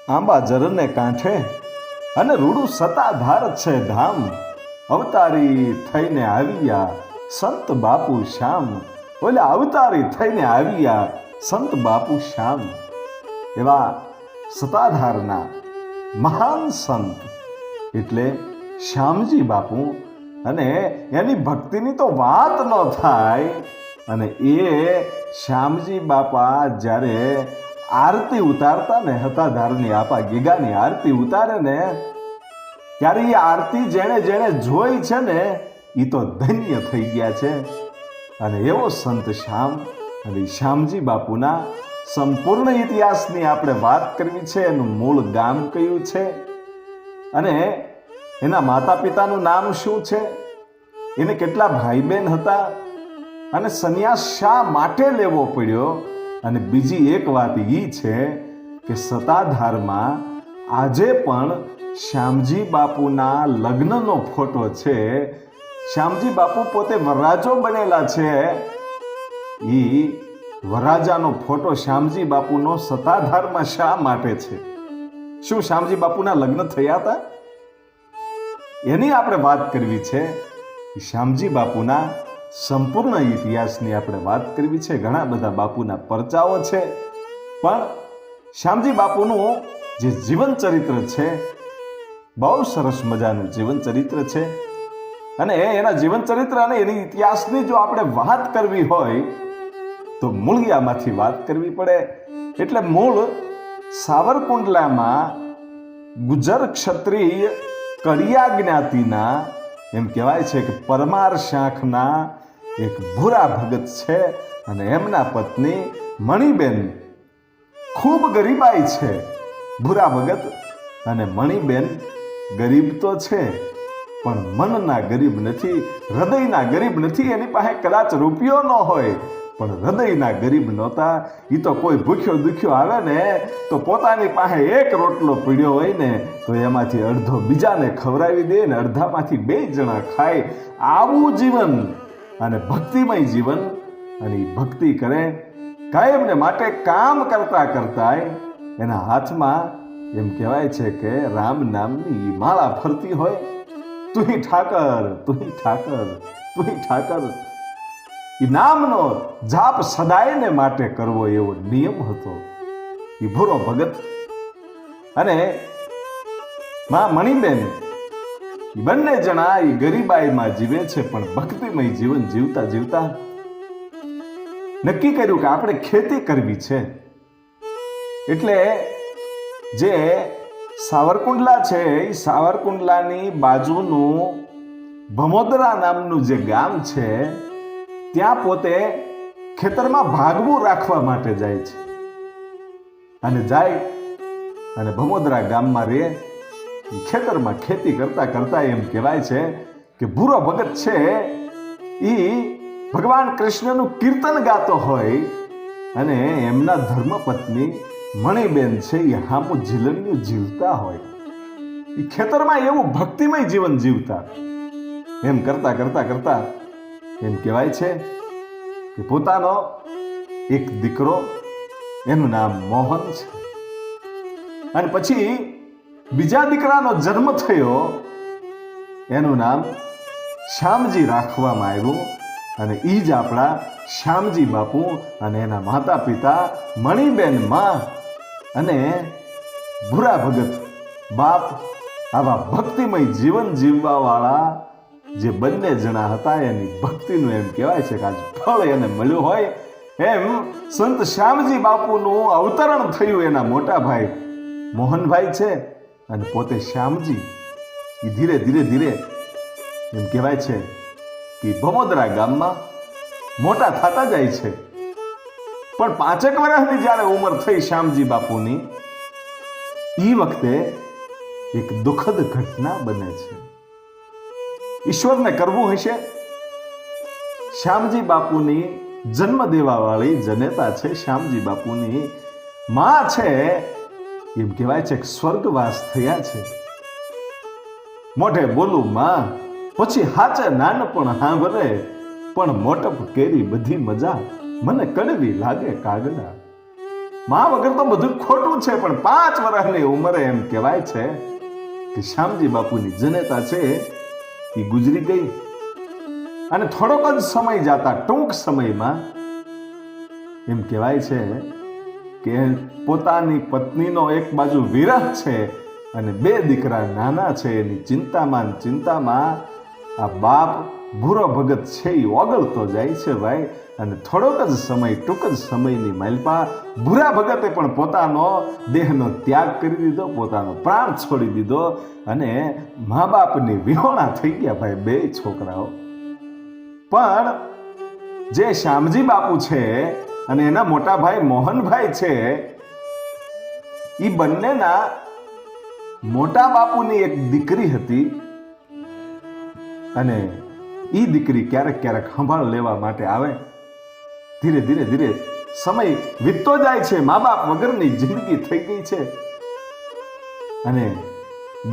આંબા જરને કાંઠે અને રૂડું સતાધાર છે ધામ, અવતારી થઈને આવ્યા સંત બાપુ શ્યામ. બોલે અવતારી થઈને આવ્યા સંત બાપુ શ્યામ. એવા સતાધારના મહાન સંત એટલે શ્યામજી બાપુ. અને એની ભક્તિની તો વાત ન થાય. અને એ શ્યામજી બાપા જ્યારે આરતી ઉતારતા ને, હતાધારની આપા ગીગાની આરતી ઉતારે ને, ત્યારે એ આરતી જેણે જેણે જોઈ છે ને એ તો ધન્ય થઈ ગયા છે. અને એવો સંત શ્યામ. અને શ્યામજી બાપુના સંપૂર્ણ ઇતિહાસની આપણે વાત કરવી છે. એનું મૂળ ગામ કયું છે અને એના માતા પિતાનું નામ શું છે, એને કેટલા ભાઈ બહેન હતા અને સંન્યાસ શા માટે લેવો પડ્યો. અને બીજી એક વાત એ છે કે સતાધારમાં આજે પણ શ્યામજી બાપુના લગ્નનો ફોટો છે. શ્યામજી બાપુ પોતે વરરાજો બનેલા છે. એ વરરાજાનો ફોટો શ્યામજી બાપુનો સતાધારમાં શા માટે છે? શું શ્યામજી બાપુના લગ્ન થયા હતા? એની આપણે વાત કરવી છે. શ્યામજી બાપુના સંપૂર્ણ ઇતિહાસની આપણે વાત કરવી છે. ઘણા બધા બાપુના પરચાઓ છે, પણ શ્યામજી બાપુનું જે જીવન ચરિત્ર છે બહુ સરસ મજાનું જીવન ચરિત્ર છે. અને એના જીવન ચરિત્ર અને એની ઇતિહાસની જો આપણે વાત કરવી હોય તો મૂળિયામાંથી વાત કરવી પડે. એટલે મૂળ સાવરકુંડલામાં ગુજર ક્ષત્રિય કડિયા જ્ઞાતિના એમ કહેવાય છે કે પરમાર શાખના એક ભૂરા ભગત છે. અને એમના પત્ની મણિબેન ખૂબ ગરીબાઈ છે. ભૂરા ભગત અને મણિબેન ગરીબ તો છે, પણ મનના ગરીબ નથી, હૃદયના ગરીબ નથી. એની પાસે કદાચ રૂપિયો ન હોય, પણ હૃદયના ગરીબ નહોતા. એ તો કોઈ ભૂખ્યો દુખ્યો આવે ને તો પોતાની પાસે એક રોટલો પીડ્યો હોય ને તો એમાંથી અડધો બીજાને ખવડાવી દે ને અડધામાંથી 2 જણા ખાય. આવું જીવન અને ભક્તિમય જીવન. અને એ ભક્તિ કરે કાયમને માટે કામ કરતા કરતા એના હાથમાં એમ કહેવાય છે કે રામ નામની માળા ફરતી હોય. તુહી ઠાકર, તુહી ઠાકર, તુહી ઠાકર. એ નામનો જાપ સદાયને માટે કરવો એવો નિયમ હતો. એ ભૂરો ભગત અને માં મણિબેન એ બંને જણા એ ગરીબાઈમાં જીવે છે, પણ ભક્તિમય જીવન જીવતા જીવતા નક્કી કર્યું કે આપણે ખેતી કરવી છે. એટલે જે સાવરકુંડલા છે એ સાવરકુંડલાની બાજુનું ભમોદરા નામનું જે ગામ છે ત્યાં પોતે ખેતરમાં ભાગવું રાખવા માટે જાય છે. અને જાય અને ભમોદરા ગામમાં રહે. ખેતરમાં ખેતી કરતા કરતા એમ કહેવાય છે કે ભૂરો ભગત છે એ ભગવાન કૃષ્ણનું કીર્તન ગાતો હોય. અને એમના ધર્મપત્ની મણિબેન છે એ હામું જીલણિયું જીવતા હોય. એ ખેતરમાં એવું ભક્તિમય જીવન જીવતા. એમ કરતા કરતા કરતા એમ કહેવાય છે કે પોતાનો એક દીકરો, એનું નામ મોહન છે, અને પછી બીજા દીકરાનો જન્મ થયો, એનું નામ શ્યામજી રાખવામાં આવ્યું. અને એ જ આપણા શ્યામજી બાપુ. અને એના માતા પિતા મણિબેન માં અને ભૂરા ભગત બાપ. આવા ભક્તિમય જીવન જીવવા વાળા જે બંને જણા હતા એની ભક્તિનું એમ કહેવાય છે કે આજ ફળ એને મળ્યું હોય. એમ સંત શ્યામજી બાપુનું અવતરણ થયું. એના મોટા ભાઈ મોહનભાઈ છે અને પોતે શ્યામજી એ ધીરે ધીરે ધીરે એમ કહેવાય છે કે ભમોદરા ગામમાં મોટા થતા જાય છે. પણ 5 વર્ષની જ્યારે ઉંમર થઈ શ્યામજી બાપુની, એ વખતે એક દુઃખદ ઘટના બને છે. ઈશ્વરને કરવું હશે. શ્યામજી બાપુની જન્મ દેવા વાળી જનેતા છે. શ્યામજી બાપુની માં છે એમ કહેવાય છે કે સ્વર્ગવાસ થયા છે. મોઢે બોલું માં, પછી હાચે નાનપણ હાંભરે, પણ મોટપ કેરી બધી મજા, મને કડવી લાગે કાગડા. મા વગર તો બધું ખોટું છે, પણ 5 વર્ષની ઉંમરે એમ કહેવાય છે કે શ્યામજી બાપુની જનેતા છે એ ગુજરી ગઈ. અને થોડોક જ સમય જતા, ટૂંક સમયમાં એમ કહેવાય છે કે પોતાની પત્નીનો એક બાજુ વિરહ છે અને 2 દીકરા નાના છે, એની ચિંતામાં આ બાપ ભૂરો ભગત છે એ ઓગળતો જાય છે ભાઈ. અને થોડોક જ સમય, ટૂંક જ સમયની માલપા ભૂરા ભગતે પણ પોતાનો દેહનો ત્યાગ કરી દીધો, પોતાનો પ્રાણ છોડી દીધો અને મા બાપની વિહોણા થઈ ગયા ભાઈ 2 છોકરાઓ. પણ જે શ્યામજી બાપુ છે અને એના મોટા ભાઈ મોહનભાઈ છે, એ બંનેના મોટા બાપુની એક દીકરી હતી અને એ દીકરી ક્યારેક ક્યારેક સંભાળ લેવા માટે આવે. ધીરે ધીરે ધીરે સમય વીતતો જાય છે, મા બાપ વગરની જિંદગી થઈ ગઈ છે અને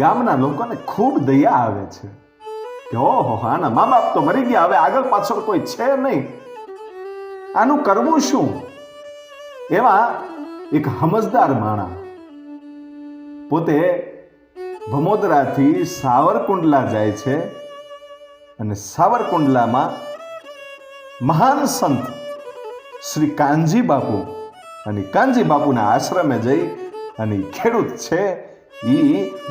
ગામના લોકોને ખૂબ દયા આવે છે કે ઓહો, આના મા બાપ તો મરી ગયા, હવે આગળ પાછળ કોઈ છે નહીં, આનું કરવું શું? એવા એક સમજદાર માણસ પોતે ભમોદરાથી સાવરકુંડલા જાય છે અને સાવરકુંડલામાં મહાન સંત શ્રી કાનજી બાપુ અને કાનજી બાપુના આશ્રમે જઈ અને ખેડૂત છે એ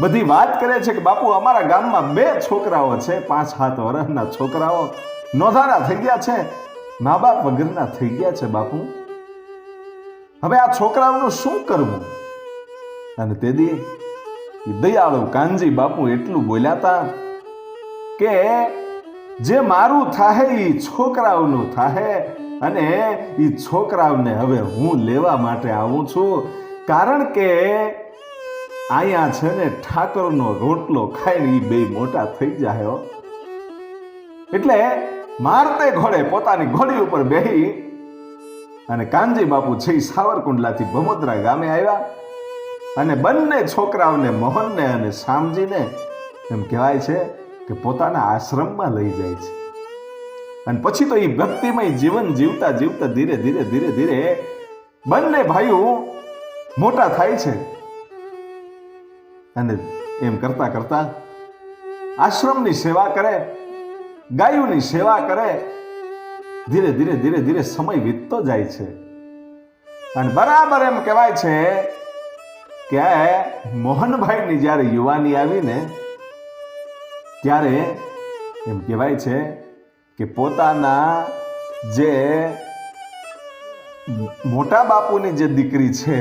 બધી વાત કરે છે કે બાપુ અમારા ગામમાં 2 છોકરાઓ છે, 5-7 વર્ષના છોકરાઓ નોંધારા થઈ ગયા છે, મા બાપ વગરના થઈ ગયા છે બાપુ, હવે આ છોકરાઓનું શું કરવું? અને તેથી દયાળુ કાનજી બાપુ એટલું બોલ્યા હતા કે જે મારું થાહે એ છોકરાઓનું થાહે અને એ છોકરાઓને હવે હું લેવા માટે આવું છું, કારણ કે અહીંયા છે ને ઠાકરનો રોટલો ખાઈને એ 2 મોટા થઈ જાય. એટલે મારતે ઘોડે પોતાની ઘોડી ઉપર બેહી અને કાનજી બાપુ છે સાવરકુંડલાથી ભમોદરા ગામે આવ્યા અને બંને છોકરાઓને, મોહનને અને શ્યામજીને એમ કહેવાય છે કે પોતાના આશ્રમમાં લઈ જાય છે. અને પછી તો એ ભક્તિમય જીવન જીવતા જીવતા ધીરે ધીરે ધીરે ધીરે બંને ભાઈઓ મોટા થાય છે અને એમ કરતા કરતા આશ્રમની સેવા કરે, ગાયોની સેવા કરે. ધીરે ધીરે ધીરે ધીરે સમય વીતતો જાય છે અને બરાબર એમ કહેવાય છે કે મોહનભાઈની જ્યારે યુવાની આવીને ત્યારે એમ કહેવાય છે કે પોતાના જે મોટા બાપુની જે દીકરી છે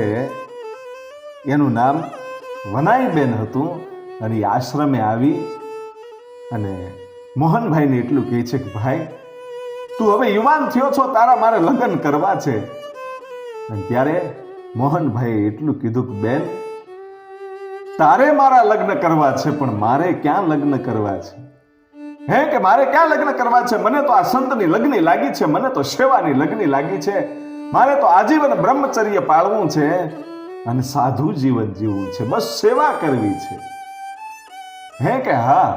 એનું નામ વનાઈબેન હતું અને એ આશ્રમે આવી અને મોહનભાઈને એટલું કહે છે કે ભાઈ તું હવે યુવાન થયો છો, તારા મારે લગ્ન કરવા છે. અને ત્યારે મોહનભાઈએ એટલું કીધું કે બેન તારે મારા લગ્ન કરવા છે, પણ મારે ક્યાં લગ્ન કરવા છે? હે કે મારે ક્યાં લગ્ન કરવા છે? મને તો આ સંતની લગ્ની લાગી છે, મને તો સેવાની લગ્ની લાગી છે, મારે તો આજીવન બ્રહ્મચર્ય પાળવું છે અને સાધુ જીવન જીવવું છે, બસ સેવા કરવી છે. હે કે હા.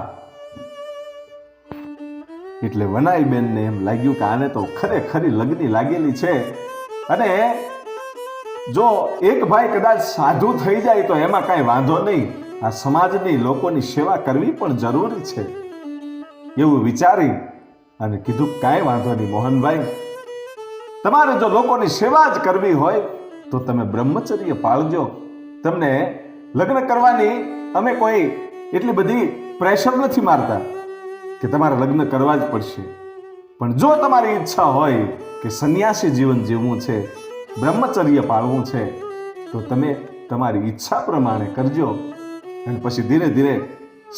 એટલે વનાઈબેનને એમ લાગ્યું કે આને તો ખરેખરી લગ્ની લાગેલી છે અને જો એક ભાઈ કદાચ સાધુ થઈ જાય તો એમાં કાંઈ વાંધો નહીં, આ સમાજની લોકોની સેવા કરવી પણ જરૂરી છે એવું વિચારી અને કીધું કાંઈ વાંધો નહીં મોહનભાઈ, તમારે જો લોકોની સેવા જ કરવી હોય તો તમે બ્રહ્મચર્ય પાળજો, તમને લગ્ન કરવાની અમે કોઈ એટલી બધી પ્રેશર નથી મારતા કે તમારે લગ્ન કરવા જ પડશે, પણ જો તમારી ઈચ્છા હોય કે સંન્યાસી જીવન જીવવું છે, બ્રહ્મચર્ય પાળવું છે તો તમે તમારી ઈચ્છા પ્રમાણે કરજો. અને પછી ધીરે ધીરે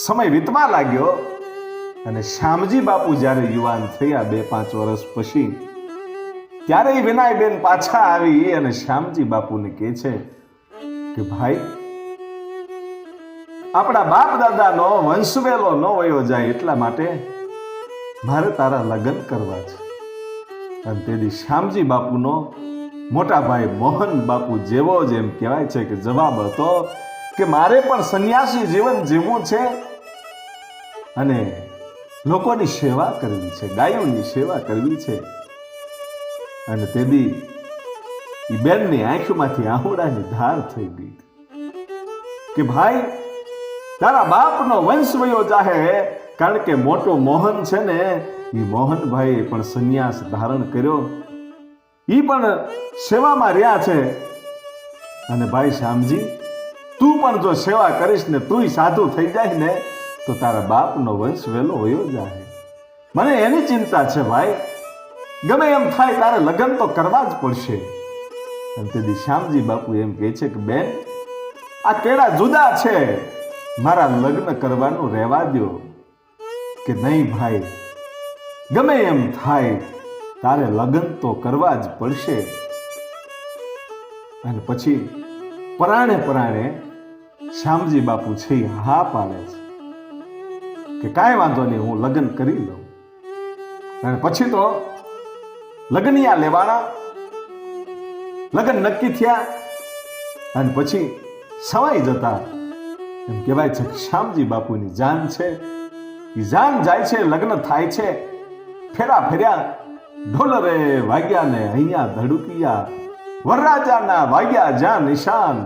સમય વીતવા લાગ્યો અને શ્યામજી બાપુ જ્યારે યુવાન થયા 2-5 વર્ષ પછી, ત્યારે વિનાયબેન પાછા આવી અને શ્યામજી બાપુને કહે છે કે ભાઈ આપણા બાપ દાદાનો વંશવેલો ન વયો જાય એટલા માટે મારે તારા લગ્ન કરવા છે. અને તેથી શ્યામજી બાપુનો મોટા ભાઈ મોહન બાપુ જેવો જ એમ કહેવાય છે કે જવાબ હતો કે મારે પણ સંન્યાસી જીવન જીવવું છે અને લોકોની સેવા કરવી છે, ગાયોની સેવા કરવી છે. અને તેથી એ બેનની આંખમાંથી આહુડાની ધાર થઈ ગઈ કે ભાઈ તારા બાપનો વંશ વયો જાહે, કારણ કે મોટો મોહન છે ને એ મોહનભાઈ પણ સંન્યાસ ધારણ કર્યો, એ પણ સેવામાં રહ્યા છે. અને ભાઈ શ્યામજી, તું પણ જો સેવા કરીશ ને તું સાધુ થઈ જાય ને તો તારા બાપનો વંશ વહેલો વયો જાય. મને એની ચિંતા છે ભાઈ, ગમે એમ થાય તારે લગ્ન તો કરવા જ પડશે. અને તેથી શ્યામજી બાપુ એમ કહે છે કે બેન, આ કેળા જુદા છે, મારા લગ્ન કરવાનું રહેવા દો. કે નહીં ભાઈ, ગમે એમ થાય તારે લગ્ન તો કરવા જ પડશે. અને પછી પરાણે પરાણે શ્યામજી બાપુ છે હા પાડે છે કે કાંઈ વાંધો નહીં, હું લગ્ન કરી લઉં. અને પછી તો લગ્નિયા લેવાના, લગ્ન નક્કી થયા. અને પછી સવાઈ જતા એમ કહેવાય છે કે શ્યામજી બાપુની જાન છે એ જાન જાય છે, લગ્ન થાય છે. ફેરા ફેર્યા, ઢોલરે વાગ્યા ને અહીંયા ધડુકિયા, વરરાજાના વાગ્યા જ્યાં નિશાન,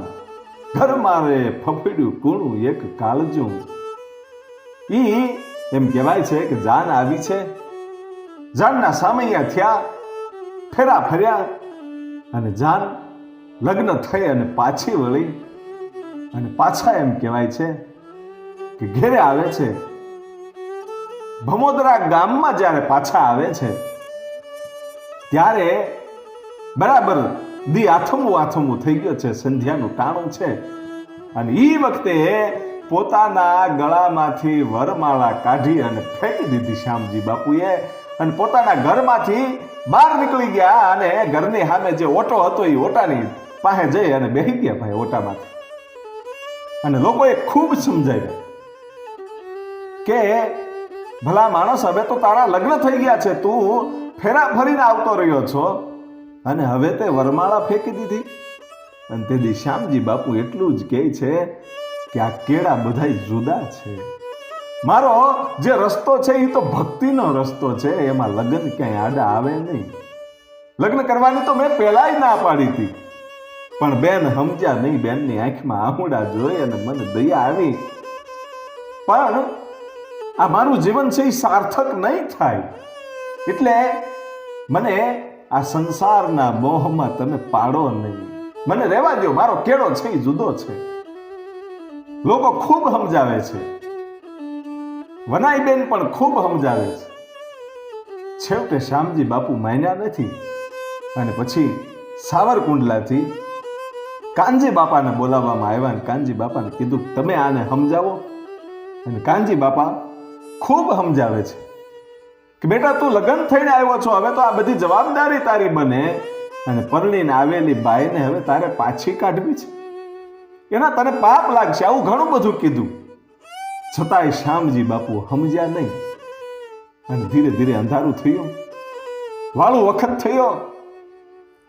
ઘર મારે ફફડ્યું કૂણું એક કાળજું. ઈ એમ કહેવાય છે કે જાન આવી છે, જાનના સામૈયા થયા, ફેરા ફર્યા અને જાન લગ્ન થઈ અને પાછી વળી અને પાછા એમ કહેવાય છે કે ઘેરે આવે છે. ભમોદરા ગામમાં જ્યારે પાછા આવે છે ત્યારે બરાબર દી આથમવું થઈ ગયો છે, સંધ્યાનું ટાણું છે. અને એ વખતે પોતાના ગળામાંથી વરમાળા કાઢી અને ફેંકી દીધી શ્યામજી બાપુએ, અને પોતાના ઘરમાંથી બહાર નીકળી ગયા અને ઘરની સામે જે ઓટો હતો એ ઓટાની પાસે જઈ અને બેસી ગયા ભાઈ ઓટામાંથી. અને લોકોએ ખૂબ સમજાવ્યા કે ભલા માણસ, હવે તો તારા લગ્ન થઈ ગયા છે, તું ફેરા ફરીને આવતો રહ્યો છો અને હવે તે વરમાળા ફેંકી દીધી. અને તેથી શ્યામજી બાપુ એટલું જ કહે છે કે આ કેળા બધા જુદા છે, મારો જે રસ્તો છે એ તો ભક્તિનો રસ્તો છે, એમાં લગ્ન ક્યાંય આડા આવે નહીં. લગ્ન કરવાની તો મેં પહેલાય ના પાડી હતી, પણ બેન સમજ્યા નહીં, બેનની આંખમાં આહુડા જોઈ અને મને દયા આવી. પણ આ મારું જીવન છે એ સાર્થક નહીં થાય, એટલે મને આ સંસારના મોહમાં તમે પાડો નહીં, મને રહેવા દો, મારો કેળો છે એ જુદો છે. લોકો ખૂબ સમજાવે છે, વનાઈબેન પણ ખૂબ સમજાવે છે. છેવટે શ્યામજી બાપુ માન્યા નથી. અને પછી સાવરકુંડલાથી કાનજી બાપાને બોલાવવામાં આવ્યા અને કાનજી બાપાને કીધું તમે આને સમજાવો. અને કાનજી બાપા ખૂબ સમજાવે છે કે બેટા, તું લગ્ન થઈને આવ્યો છો, હવે તો આ બધી જવાબદારી તારી બને, અને પરણીને આવેલી બાઈને હવે તારે પાછી કાઢવી છે, એના તને પાપ લાગશે, આવું ઘણું બધું કીધું. છતાંય શ્યામજી બાપુ સમજ્યા નહીં. અને ધીરે ધીરે અંધારું થયું, વાળું વખત થયો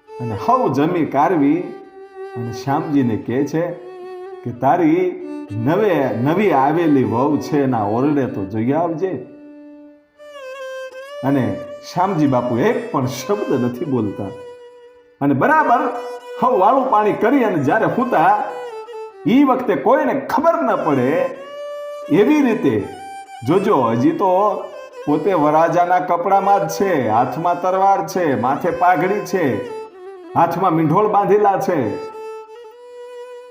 અને હવ જમી કારવી અને શ્યામજીને કહે છે કે તારી નવી આવેલી વહુ છે એના ઓરડે તો જોઈ આવજે. અને શ્યામજી બાપુ એક પણ શબ્દ નથી બોલતા. અને બરાબર હવ વાળું પાણી કરી અને જ્યારે સૂતા એ વખતે કોઈને ખબર ન પડે એવી રીતે જોજો, હજી તો પોતે વરાજાના કપડામાં જ છે, હાથમાં તરવાર છે, માથે પાઘડી છે, હાથમાં મીંઢોળ બાંધેલા છે.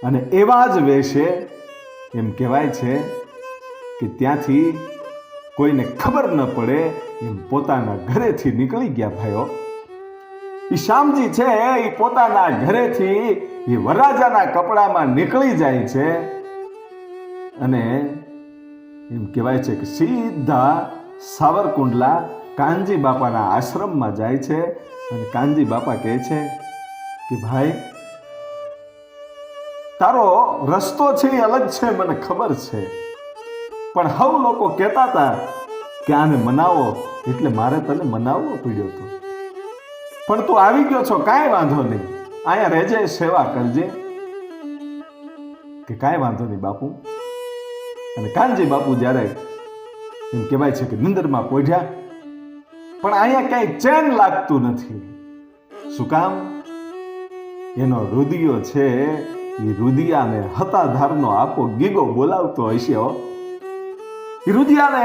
અને એવા જ વેશે એમ કહેવાય છે કે ત્યાંથી કોઈને ખબર ન પડે એમ પોતાના ઘરેથી નીકળી ગયા ભાઈઓ. એ શ્યામજી છે એ પોતાના ઘરેથી એ વરરાજાના કપડામાં નીકળી જાય છે અને એમ કહેવાય છે કે સીધા સાવરકુંડલા કાનજી બાપાના આશ્રમમાં જાય છે. અને કાનજી બાપા કહે છે કે ભાઈ, તારો રસ્તો છે એ અલગ છે, મને ખબર છે, પણ હવ લોકો કહેતા હતા કે આને મનાવો, એટલે મારે તને મનાવવો પડ્યો હતો. પણ તું આવી ગયો છો, કાંઈ વાંધો નહીં, અહીંયા રહેજે, સેવા કરજે. કે કાંઈ વાંધો નહીં બાપુ. અને કાનજી બાપુ જ્યારે એમ કહેવાય છે કે નિંદરમાં પોઢ્યા, પણ અહીંયા ક્યાંય ચેન લાગતું નથી. શું કામ? એનો રુદિયો છે એ રુદિયાને હતાધારનો આપો ગીગો બોલાવતો હશે હો. એ રુદિયાને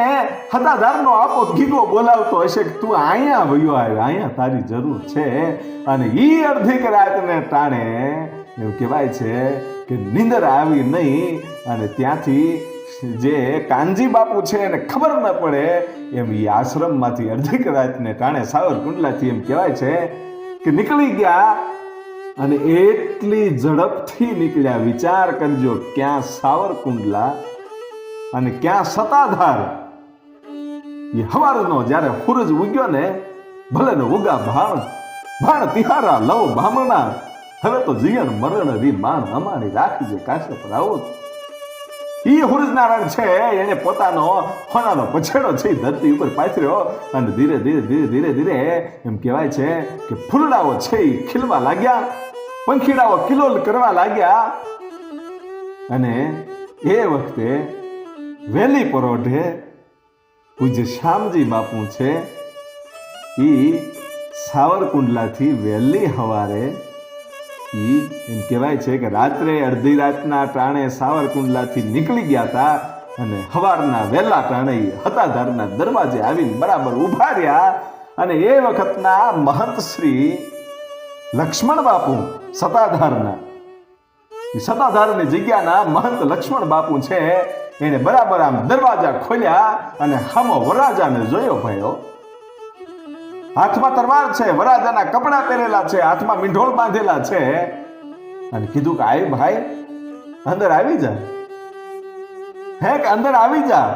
હતાધારનો આપો ગીગો બોલાવતો હશે કે તું અહીંયા વયો આવ્યો, અહીંયા તારી જરૂર છે. અને ઈ અડધીક રાતને ટાણે એમ કહેવાય છે કે નીંદર આવી નહીં અને ત્યાંથી જે કાનજી બાપુ છે એને ખબર ન પડે એમ એ આશ્રમમાંથી અડધીક રાતને ટાણે સાવરકુંડલાથી એમ કહેવાય છે કે નીકળી ગયા. અને એટલી ઝડપથી નીકળ્યા, વિચાર કરજો, ક્યાં સાવરકુંડલા અને ક્યાં સતાધાર. એ હવારનો જ્યારે સૂરજ ઉગ્યો ને, ભલે ને ઉગા ભાણ તિહારા લવ ભામણા, હવે તો જીયણ મરણ રી માણ અમારી રાખજે કાશે પર આવો. ઈ સૂરજનારાયણ છે એને પોતાનો હોનાનો પછેડો છે ધરતી ઉપર પાથર્યો અને ધીરે ધીરે એમ કહેવાય છે કે ફૂલડાઓ છે એ ખીલવા લાગ્યા, પંખીડાઓ કિલોલ કરવા લાગ્યા. અને એ વખતે વહેલી પરોઢે પૂજ્ય શ્યામજી બાપુ છે ઈ સાવરકુંડલાથી વહેલી હવારે એમ કહેવાય છે કે રાત્રે અડધી રાતના ટાણે સાવરકુંડલાથી નીકળી ગયા હતા અને સવારના વહેલા ટાણે હતાધારના દરવાજે આવીને બરાબર ઉભા રહ્યા. અને એ વખતના મહંત શ્રી લક્ષ્મણ બાપુ સતાધારની જગ્યાના મહંત લક્ષ્મણ બાપુ છે એને બરાબર આમ દરવાજા ખોલ્યા અને હામો વરરાજાને જોયો ભાઈઓ. હાથમાં તરવાર છે, વરરાજાના કપડા પહેરેલા છે, હાથમાં મીંઢોળ બાંધેલા છે. અને કીધું કે આય ભાઈ અંદર આવી જા, હે કે અંદર આવી જા.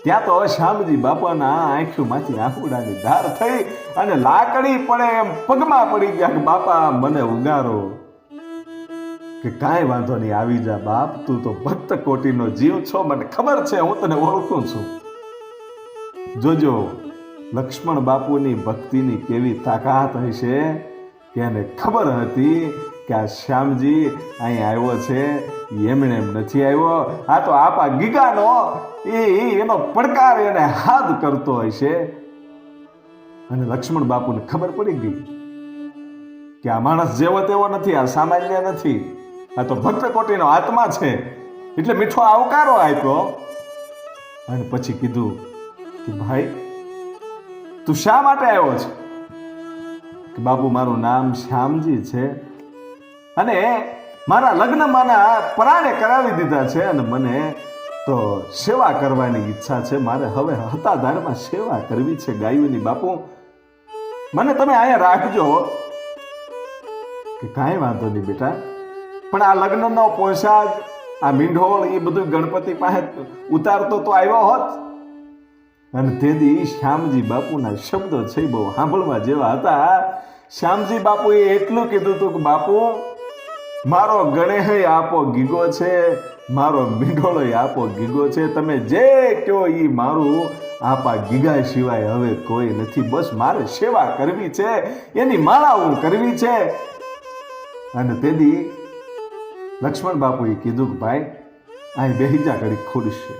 ત્યાં તો શ્યામજી બાપાના આંખોમાંથી આંખુડાની ધાર થઈ અને લાકડી પડે એમ પગમાં પડી ગયા કે બાપા મને ઉગારો. કે કાંઈ વાંધો નહીં, આવી જા બાપ, તું તો ભક્ત કોટીનો જીવ છો, મને ખબર છે, હું તને ઓળખું છું. જોજો લક્ષ્મણ બાપુની ભક્તિની કેવી તાકાત હશે કે એને ખબર હતી કે આ શ્યામજી અહીં આવ્યો છે એમણે એમ નથી આવ્યો, આ તો આપા ગીગાનો એનો પડકાર એને હાથ કરતો હશે. અને લક્ષ્મણ બાપુને ખબર પડી ગઈ કે આ માણસ જેવો તેવો નથી, આ સામાન્ય નથી, આ તો ભક્ત કોટીનો આત્મા છે. એટલે મીઠો આવકારો આપ્યો અને પછી કીધું કે ભાઈ તું શા માટે આવ્યો છે? કે બાપુ મારું નામ શ્યામજી છે અને મારા લગ્નમાંના પરાણે કરાવી દીધા છે અને મને તો સેવા કરવાની ઈચ્છા છે, મારે હવે હતાધારમાં સેવા કરવી છે ગાયોની. બાપુ મને તમે અહીંયા રાખજો. કે કાંઈ વાંધો નહીં બેટા, પણ આ લગ્નનો પોશાક, આ મીંઢોળ એ બધું ગણપતિ પાસે ઉતારતો તો આવ્યો હોત. અને તેથી શ્યામજી બાપુના શબ્દો છે બહુ સાંભળવા જેવા હતા. શ્યામજી બાપુએ એટલું કીધું હતું કે બાપુ મારો ગણેહ આપો ગીગો છે, મારો મીંઢોળો આપો ગીગો છે, તમે જે કહો એ મારું આપા ગીગા સિવાય હવે કોઈ નથી. બસ મારે સેવા કરવી છે, એની માળા હું કરવી છે. અને તેથી લક્ષ્મણ બાપુએ કીધું કે ભાઈ અહીં બેહી જા ઘડી ખુરશી.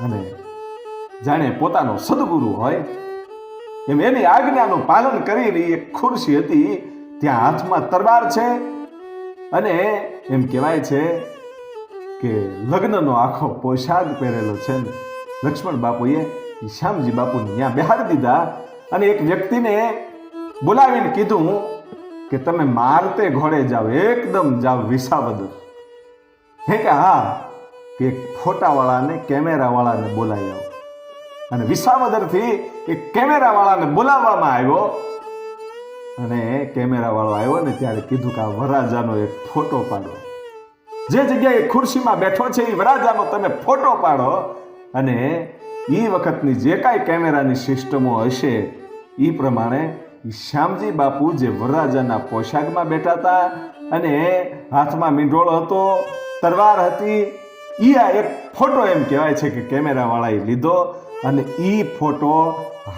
અને જાણે પોતાનો સદગુરુ હોય એમ એની આજ્ઞાનું પાલન કરીને એક ખુરશી હતી, ત્યાં હાથમાં તરવાર છે અને એમ કહેવાય છે કે લગ્નનો આખો પોશાક પહેરેલો છે. લક્ષ્મણ બાપુએ શ્યામજી બાપુને ત્યાં બેહાડી દીધા અને એક વ્યક્તિને બોલાવીને કીધું કે તમે મારતે ઘોડે જાઓ, એકદમ જાઓ વિસાવદર. હે કે હા, કે ફોટાવાળાને કેમેરાવાળાને બોલાવી આવો. અને વિસાવદરથી એક કેમેરાવાળાને બોલાવવામાં આવ્યો અને કેમેરાવાળો આવ્યો ને ત્યારે કીધું કે આ વરરાજાનો એક ફોટો પાડો, જે જગ્યાએ ખુરશીમાં બેઠો છે એ વરરાજાનો તમે ફોટો પાડો. અને એ વખતની જે કાંઈ કેમેરાની સિસ્ટમો હશે એ પ્રમાણે શ્યામજી બાપુ જે વરરાજાના પોશાકમાં બેઠા હતા અને હાથમાં મીંઢોળ હતો, તરવાર હતી, એ આ એક ફોટો એમ કહેવાય છે કે કેમેરાવાળાએ લીધો. અને એ ફોટો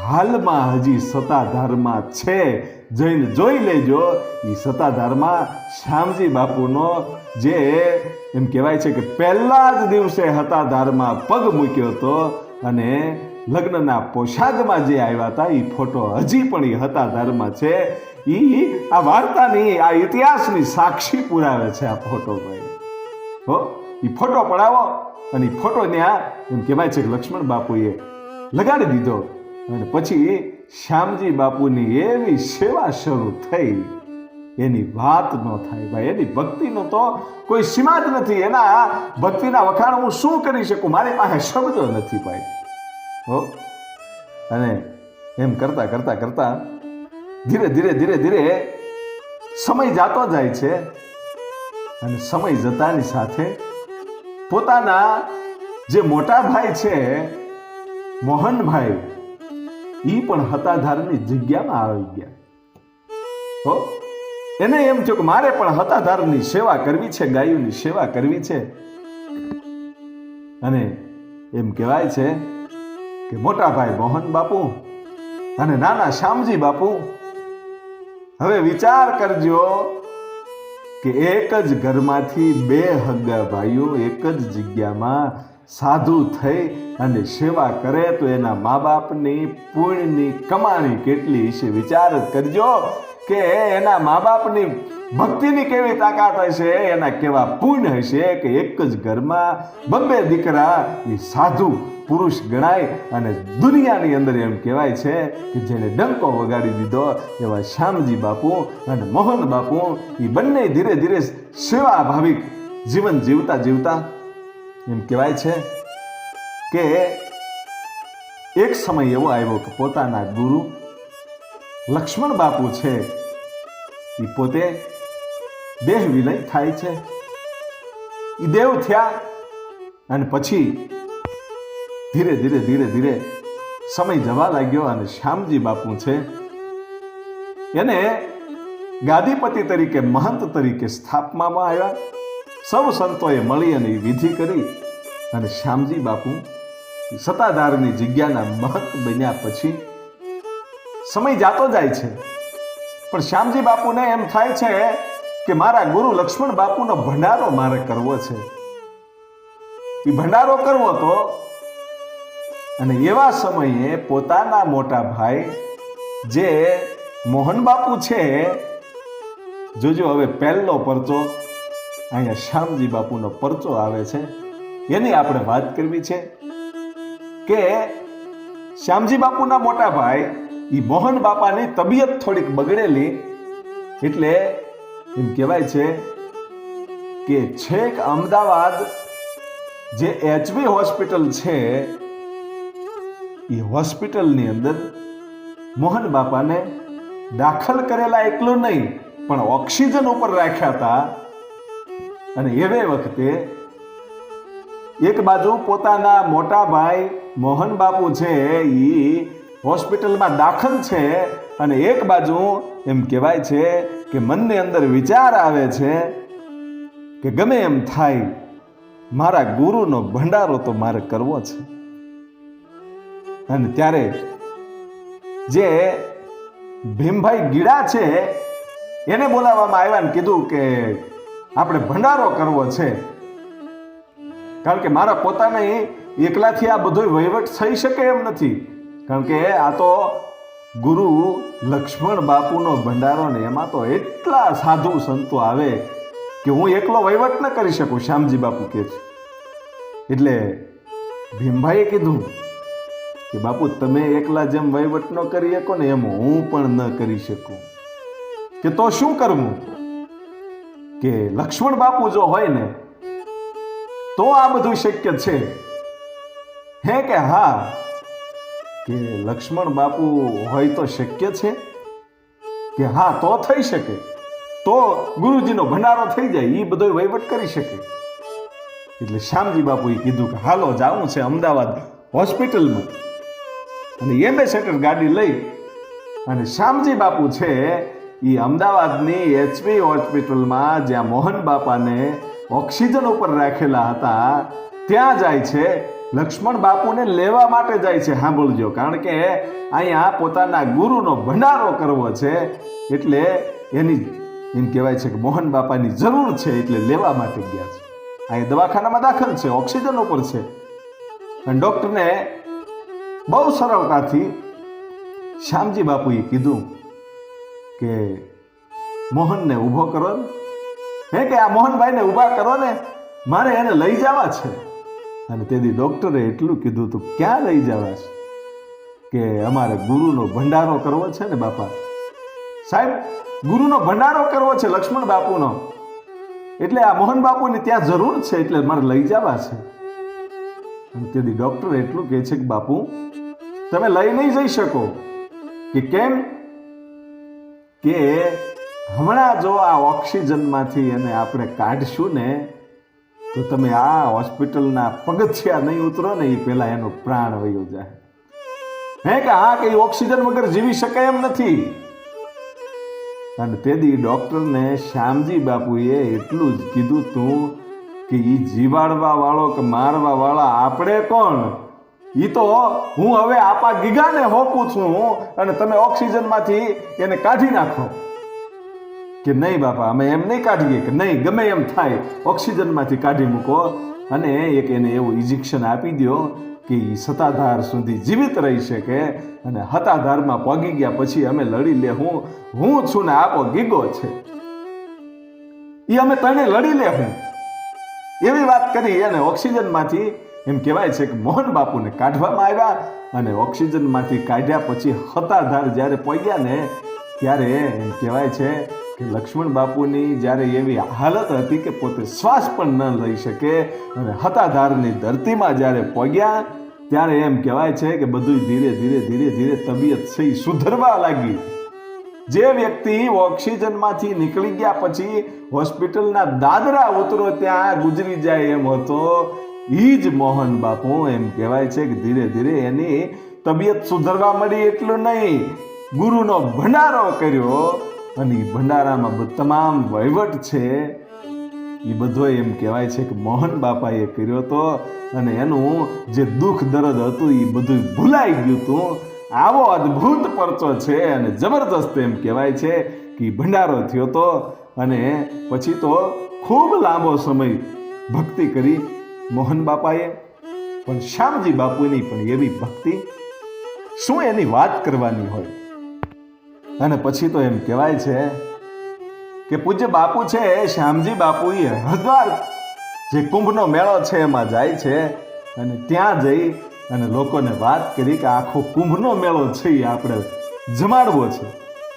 હાલમાં હજી સતાધારમાં છે, જઈને જોઈ લેજો. એ સતાધારમાં શ્યામજી બાપુનો જે એમ કહેવાય છે કે પહેલા જ દિવસે સતાધારમાં પગ મૂક્યો હતો અને લગ્નના પોશાકમાં જે આવ્યા હતા એ ફોટો હજી પણ એ હતાધારમાં છે. એ આ વાર્તાની આ ઇતિહાસની સાક્ષી પુરાવે છે આ ફોટો ભાઈ. હો એ ફોટો પડાવો અને એ ફોટો ત્યાં એમ કહેવાય છે કે લક્ષ્મણ બાપુએ લગાડી દીધો અને પછી શ્યામજી બાપુની એવી સેવા શરૂ થઈ, એની વાત ન થાય ભાઈ. એની ભક્તિનો તો કોઈ સીમા જ નથી. એના ભક્તિના વખાણ હું શું કરી શકું, મારી પાસે શબ્દો નથી ભાઈ. હો અને એમ કરતા કરતા કરતા ધીરે ધીરે ધીરે ધીરે સમય જાતો જાય છે અને સમય જતાની સાથે પોતાના જે મોટા ભાઈ છે મોહનભાઈ, એ પણ હતાધારની જગ્યામાં આવી ગયા. હો એને એમ થયું કે મારે પણ હતાધારની સેવા કરવી છે, ગાયોની સેવા કરવી છે. અને એમ કહેવાય છે કે મોટા ભાઈ મોહન બાપુ અને નાના શ્યામજી બાપુ, હવે વિચાર કરજો કે એક જ ઘરમાંથી બે હગા ભાઈઓ એક જ જગ્યામાં સાધુ થઈ અને સેવા કરે તો એના મા બાપની પુણ્યની કમાણી કેટલી હશે. વિચાર જ કરજો કે એના મા બાપની ભક્તિની કેવી તાકાત હશે, એના કેવા પુણ્ય હશે કે એક જ ઘરમાં બબ્બે દીકરા એ સાધુ પુરુષ ગણાય. અને દુનિયાની અંદર એમ કહેવાય છે કે જેને ડંકો વગાડી દીધો એવા શ્યામજી બાપુ અને મોહન બાપુ એ બંને ધીરે ધીરે સેવા ભાવિક જીવન જીવતા જીવતા એમ કહેવાય છે કે એક સમય એવો આવ્યો કે પોતાના ગુરુ લક્ષ્મણ બાપુ છે એ પોતે દેહ વિલય થાય છે. એ દેવ થયા અને પછી ધીરે ધીરે ધીરે ધીરે સમય જવા લાગ્યો અને શ્યામજી બાપુ છે એને ગાદીપતિ તરીકે મહંત તરીકે સ્થાપવામાં આવ્યા. સૌ સંતોએ મળી અને વિધિ કરી અને શ્યામજી બાપુ સત્તાધારની જગ્યાના મહંત બન્યા. પછી સમય જાતો જાય છે પણ શ્યામજી બાપુને એમ થાય છે કે મારા ગુરુ લક્ષ્મણ બાપુનો ભંડારો મારે કરવો છે. એ ભંડારો કરવો તો અને એવા સમયે પોતાના મોટા ભાઈ જે મોહન બાપુ છે, જોજો હવે પહેલો પરચો અહીંયા શ્યામજી બાપુનો પરચો આવે છે એની આપણે વાત કરવી છે કે શ્યામજી બાપુના મોટા ભાઈ એ મોહન બાપાની તબિયત થોડીક બગડેલી, એટલે એમ કહેવાય છે કે છેક અમદાવાદ જે એચબી હોસ્પિટલ છે એ હોસ્પિટલની અંદર મોહન બાપાને દાખલ કરેલા એટલું નહીં પણ ઓક્સિજન ઉપર રાખ્યા હતા. અને એવે વખતે એક બાજુ પોતાના મોટા ભાઈ મોહન બાપુ છે એ હોસ્પિટલમાં દાખલ છે અને એક બાજુ એમ કહેવાય છે કે મનની અંદર વિચાર આવે છે કે ગમે એમ થાય મારા ગુરુનો ભંડારો તો મારે કરવો છે. અને ત્યારે જે ભીમભાઈ ગીડા છે એને બોલાવવામાં આવ્યા ને કીધું કે આપણે ભંડારો કરવો છે, કારણ કે મારા પોતાને એકલાથી આ બધો વહીવટ થઈ શકે એમ નથી, કારણ કે આ તો ગુરુ લક્ષ્મણ બાપુનો ભંડારો ને એમાં તો એટલા સાધુ સંતો આવે કે હું એકલો વહીવટ ન કરી શકું, શ્યામજી બાપુ કહે છે. એટલે ભીમભાઈએ કીધું કે બાપુ તમે એકલા જેમ વહીવટ ન કરી શકો ને એમ હું પણ ન કરી શકું, કે તો શું કરવું કે લક્ષ્મણ બાપુ જો હોય ને તો આ બધું શક્ય છે. હે કે હા, કે લક્ષ્મણ બાપુ હોય તો શક્ય છે કે હા તો થઈ શકે, તો ગુરુજીનો ભંડારો થઈ જાય, એ બધો વહીવટ કરી શકે. એટલે શ્યામજી બાપુએ કીધું કે હાલો જાવું છે અમદાવાદ હોસ્પિટલમાં. અને એમ્બેસેડર ગાડી લઈ અને શ્યામજી બાપુ છે એ અમદાવાદની એચબી હોસ્પિટલમાં જ્યાં મોહન બાપાને ઓક્સિજન ઉપર રાખેલા હતા ત્યાં જાય છે. લક્ષ્મણ બાપુને લેવા માટે જાય છે. સાંભળજો, કારણ કે અહીંયા પોતાના ગુરુનો ભંડારો કરવો છે એટલે એની એમ કહેવાય છે કે મોહન બાપાની જરૂર છે એટલે લેવા માટે ગયા છે. અહીંયા દવાખાનામાં દાખલ છે, ઓક્સિજન ઉપર છે અને ડૉક્ટરને બહુ સરળતાથી શ્યામજી બાપુએ કીધું કે મોહનને ઊભો કરો ને, હે કે આ મોહનભાઈને ઊભા કરો ને, મારે એને લઈ જવા છે. અને તેથી ડૉક્ટરે એટલું કીધું તું ક્યાં લઈ જવા છે? કે અમારે ગુરુનો ભંડારો કરવો છે ને બાપા સાહેબ, ગુરુનો ભંડારો કરવો છે લક્ષ્મણ બાપુનો, એટલે આ મોહન બાપુની ત્યાં જરૂર છે, એટલે મારે લઈ જવા છે. અને તેથી ડૉક્ટર એટલું કહે છે કે બાપુ તમે લઈ નહીં જઈ શકો. કે કેમ? કે હમણાં જો આ ઓક્સિજનમાંથી એને આપણે કાઢશું ને તો તમે આ હોસ્પિટલના પગથિયા નહીં ઉતરો ને એ પહેલા એનો પ્રાણ વયો જાય. હે કે હા કે ઓક્સિજન વગર જીવી શકાય એમ નથી. અને તેથી ડૉક્ટરને શ્યામજી બાપુએ એટલું જ કીધું તું કે એ જીવાડવા વાળો કે મારવા વાળા આપણે કોણ? એ તો હું હવે આપા ગીગાને હોપું છું અને તમે ઓક્સિજનમાંથી એને કાઢી નાખો. કે નહીં બાપા અમે એમ નહીં કાઢીએ. કે નહીં, ગમે એમ થાય ઓક્સિજનમાંથી કાઢી મૂકો અને એક એને એવું ઇન્જેક્શન આપી દો કે એ સત્તાધાર સુધી જીવિત રહી શકે અને હતાધારમાં પગી ગયા પછી અમે લડી લે. હું છું ને આપો ગીગો છે એ અમે તને લડી લે. હું એવી વાત કરી અને ઓક્સિજનમાંથી એમ કહેવાય છે કે મોહન બાપુને કાઢવામાં આવ્યા અને ઓક્સિજનમાંથી કાઢ્યા પછી હતાધાર જ્યારે પગ્યા ને ત્યારે એમ કહેવાય છે કે લક્ષ્મણ બાપુની જ્યારે એવી હાલત હતી કે પોતે શ્વાસ પણ ન લઈ શકે અને હતાધારની ધરતીમાં જ્યારે પગ્યા ત્યારે એમ કહેવાય છે કે બધું ધીરે ધીરે ધીરે ધીરે તબિયત છે સુધરવા લાગી. જે વ્યક્તિ ઓક્સિજનમાંથી નીકળી ગયા પછી હોસ્પિટલના દાદરા ઉતરો ત્યાં ગુજરી જાય એમ હતો, એ જ મોહન બાપુ એમ કહેવાય છે કે ધીરે ધીરે એની તબિયત સુધરવા મળી. એટલું નહીં, ગુરુનો ભંડારો કર્યો અને એ ભંડારામાં તમામ વહીવટ છે એ બધો એમ કહેવાય છે કે મોહન બાપાએ કર્યો હતો અને એનું જે દુઃખ દર્દ હતું એ બધું ભૂલાઈ ગયું હતું. આવો અદ્ભુત પરચો છે અને જબરદસ્ત એમ કહેવાય છે કે ભંડારો થયો હતો. અને પછી તો ખૂબ લાંબો સમય ભક્તિ કરી મોહન બાપાએ, પણ શ્યામજી બાપુની પણ એવી ભક્તિ શું એની વાત કરવાની હોય. અને પછી તો એમ કહેવાય છે કે પૂજ્ય બાપુ છે શ્યામજી બાપુ એ હરિદ્વાર જે કુંભનો મેળો છે એમાં જાય છે અને ત્યાં જઈ અને લોકોને વાત કરી કે આખો કુંભનો મેળો છે એ આપણે જમાડવો છે.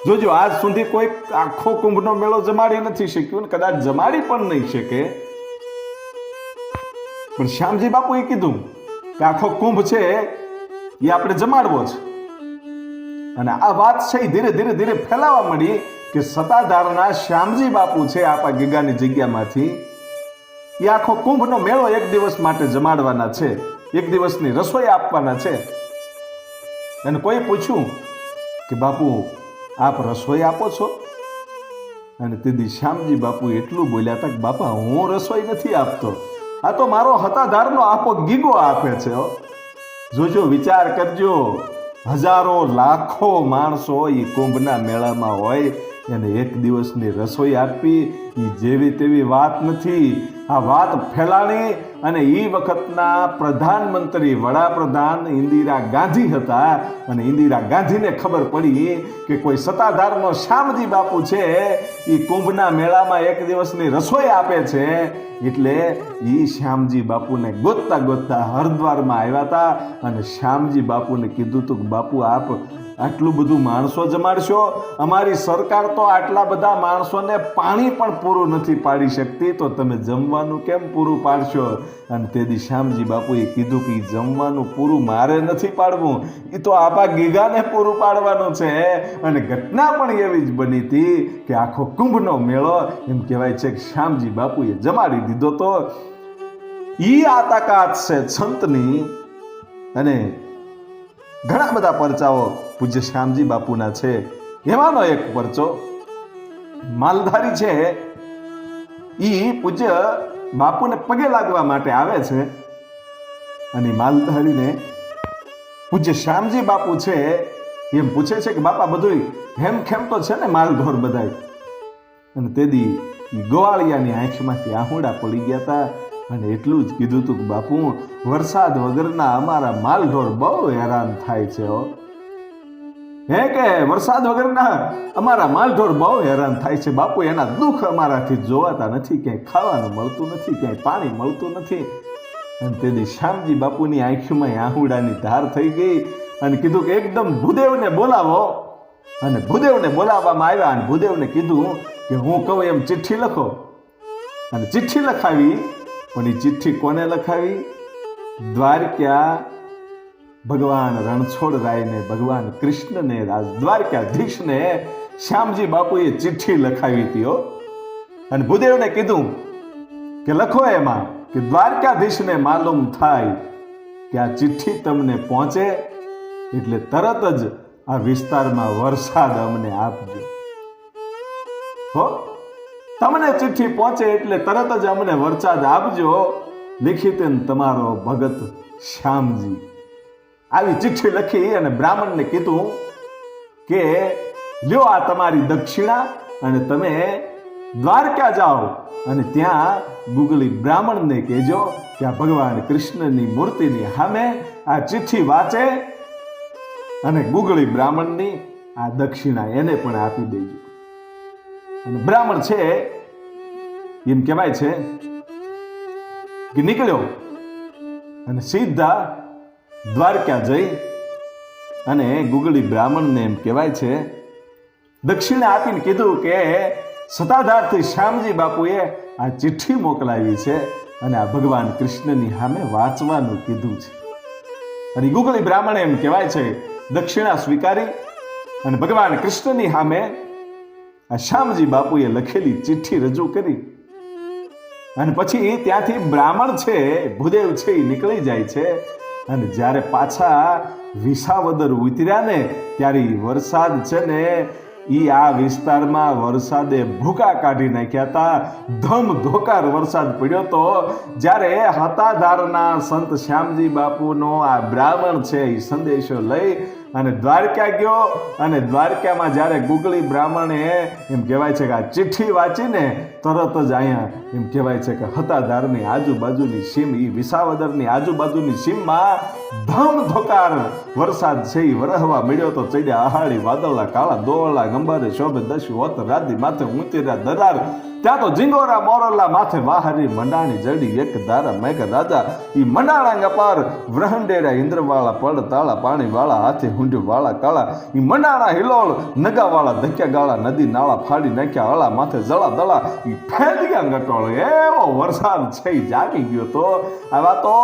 જોજો આજ સુધી કોઈ આખો કુંભનો મેળો જમાડી નથી શક્યું ને કદાચ જમાડી પણ નહીં શકે, પણ શ્યામજી બાપુએ કીધું કે આખો કુંભ છે એ આપણે જમાડવો છે. અને આ વાત છે ધીરે ધીરે ધીરે ફેલાવા મળી કે સત્તાધારના શ્યામજી બાપુ છે આપા ગીગાની જગ્યામાંથી એ આખો કુંભનો મેળો એક દિવસ માટે જમાડવાના છે, એક દિવસની રસોઈ આપવાના છે. અને કોઈ પૂછ્યું કે બાપુ આપ રસોઈ આપો છો? અને તેથી શ્યામજી બાપુ એટલું બોલ્યા હતા કે બાપા હું રસોઈ નથી આપતો, આ તો મારો હતાધારનો આપો ગીગો આપે છે. જોજો, વિચાર કરજો, હજારો લાખો માણસો એ કુંભના મેળામાં હોય એને એક દિવસની રસોઈ આપવી એ જેવી તેવી વાત નથી. આ વાત ફેલાણી અને એ વખતના પ્રધાનમંત્રી વડાપ્રધાન ઇન્દિરા ગાંધી હતા અને ઇન્દિરા ગાંધીને ખબર પડી કે કોઈ સત્તાધારનો શ્યામજી બાપુ છે એ કુંભના મેળામાં એક દિવસની રસોઈ આપે છે. એટલે એ શ્યામજી બાપુને ગોતતા ગોતતા હરિદ્વારમાં આવ્યા હતા અને શ્યામજી બાપુને કીધું હતું કે બાપુ આપ આટલું બધું માણસો જમાડશો, અમારી સરકાર તો આટલા બધા માણસોને પાણી પણ પૂરું નથી પાડી શકતી, તો તમે જમવાનું કેમ પૂરું પાડશો? અને તેથી શ્યામજી બાપુએ કીધું કે જમવાનું પૂરું મારે નથી પાડવું, એ તો આપા ગીગાને પૂરું પાડવાનું છે. અને ઘટના પણ એવી જ બની હતી કે આખો કુંભનો મેળો એમ કહેવાય છે કે શ્યામજી બાપુએ જમાડી દીધો. તો ઈ આ તાકાત છે સંતની. અને ઘણા બધા પરચાઓ પૂજ્ય શ્યામજી બાપુના છે. એમાંનો એક પરચો માલધારી છે, ઈ પૂજ્ય બાપુને પગે લાગવા માટે આવે છે અને માલધારીને પૂજ્ય શ્યામજી બાપુ છે એમ પૂછે છે કે બાપા બધું હેમખેમ તો છે ને માલઢોર બધાય? અને તેથી ગોવાળિયાની આંખમાંથી આહુડા પડી ગયા હતા અને એટલું જ કીધું હતું કે બાપુ વરસાદ વગરના અમારા માલઢોર બહુ હેરાન થાય છે હો. હે કે વરસાદ વગરના અમારા માલઢોર બહુ હેરાન થાય છે બાપુ, એના દુઃખ અમારાથી જોવાતા નથી, ક્યાંય ખાવાનું મળતું નથી, ક્યાંય પાણી મળતું નથી. અને તેથી શ્યામજી બાપુની આંખમાં આહુડાની ધાર થઈ ગઈ અને કીધું કે એકદમ ભૂદેવને બોલાવો. અને ભૂદેવને બોલાવવામાં આવ્યા અને ભૂદેવને કીધું કે હું કહું એમ ચિઠ્ઠી લખો. અને ચિઠ્ઠી લખાવી, પણ એ ચિઠ્ઠી કોને લખાવી? દ્વારકા ભગવાન રણછોડરાયને, ભગવાન કૃષ્ણને, દ્વારકાધીશને શ્યામજી બાપુએ ચિઠ્ઠી લખાવી હતી હો. અને ભૂદેવને કીધું કે લખો એમાં કે દ્વારકાધીશને માલુમ થાય કે આ ચિઠ્ઠી તમને પહોંચે એટલે તરત જ આ વિસ્તારમાં વરસાદ અમને આપજો હો. તમને ચિઠ્ઠી પહોંચે એટલે તરત જ અમને વરસાદ આપજો. લિખિત તમારો ભગત શ્યામજી. આવી ચિઠ્ઠી લખી અને બ્રાહ્મણને કીધું કે લ્યો આ તમારી દક્ષિણા અને તમે દ્વારકા જાઓ અને ત્યાં ગુગળી બ્રાહ્મણને કહેજો કે આ ભગવાન કૃષ્ણની મૂર્તિની સામે આ ચિઠ્ઠી વાંચે અને ગુગળી બ્રાહ્મણની આ દક્ષિણા એને પણ આપી દેજો. અને બ્રાહ્મણ છે એમ કહેવાય છે કે નીકળ્યો અને સીધા દ્વારકા જઈ અને ગુગળી બ્રાહ્મણને એમ કહેવાય છે દક્ષિણા આપીને કીધું કે સતાધારથી શ્યામજી બાપુએ આ ચિઠ્ઠી મોકલાવી છે અને આ ભગવાન કૃષ્ણની સામે વાંચવાનું કીધું છે. અને ગુગળી બ્રાહ્મણે એમ કહેવાય છે દક્ષિણા સ્વીકારી અને ભગવાન કૃષ્ણની સામે આ શ્યામજી બાપુએ લખેલી ચિઠ્ઠી રજૂ કરી. અને પછી ત્યાંથી બ્રાહ્મણ છે ભૂદેવ છે એ નીકળી જાય છે. અને જ્યારે પાછા વિસાવદર ઉતર્યા ને ત્યારે વરસાદ છે ને એ આ વિસ્તારમાં વરસાદે ભૂકા કાઢી નાખ્યા હતા. ધમધોકાર વરસાદ પડ્યો તો. જ્યારે હતાધારના સંત શ્યામજી બાપુનો આ બ્રાહ્મણ છે એ સંદેશો લઈ અને દ્વારકા ગયો અને દ્વારકામાં જ્યારે ગુગળી બ્રાહ્મણે એમ કહેવાય છે કે આ ચિઠ્ઠી વાંચીને તરત જ અહીંયા એમ કહેવાય છે કે હતાધારની આજુબાજુની સીમ એ વિસાવદરની આજુબાજુની સીમમાં ધમધોકાર વરસાદ છે એ વરહવા મળ્યો તો ચડ્યા આહાડી વાદળા કાળા દોવળા ગંબારે શોભે દશ હોત રાધી માથે ઊંચેરા દરાર ત્યાં તો જીંગોરા મોરલા માથે વાહરી મંડાણી જડી એક ધારા મેઘ રાજા ઈ મંડાણા ગપાર વ્રહંડેરા ઇન્દ્રવાળા પડ તાળા પાણી વાળા હાથે હુંડ્યું વાળા કાળા ઈ મંડાણા હિલોળ નગાવાળા ધક્યા ગાળા નદી નાળા ફાડી નાખ્યા હળા માથે જળા દળા ઈ ફેલિયા ગટોળ એવો વરસાદ છે ઈ જાગી ગયો તો. આવા તો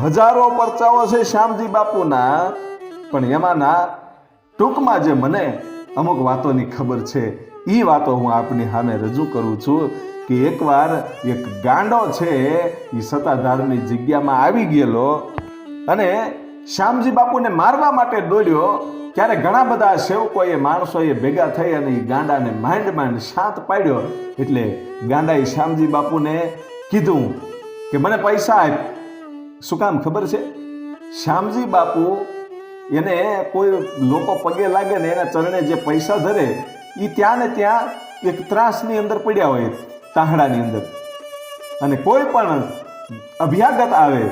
હજારો પરચાઓ છે શ્યામજી બાપુના, પણ એમાંના ટૂંકમાં જે મને અમુક વાતોની ખબર છે એ વાતો હું આપની સામે રજૂ કરું છું કે એકવાર એક ગાંડો છે એ સતાધારની જગ્યામાં આવી ગયેલો અને શ્યામજી બાપુને મારવા માટે દોડ્યો. ત્યારે ઘણા બધા સેવકોએ માણસોએ ભેગા થઈ અને એ ગાંડાને માંડ શાંત પાડ્યો. એટલે ગાંડાએ શ્યામજી બાપુને કીધું કે મને પૈસા આપ. શું કામ ખબર છે? શ્યામજી બાપુ એને કોઈ લોકો પગે લાગે ને એના ચરણે જે પૈસા ધરે એ ત્યાં ને ત્યાં એક ત્રાસની અંદર પડ્યા હોય, તાહડાની અંદર. અને કોઈ પણ અભ્યાગત આવે,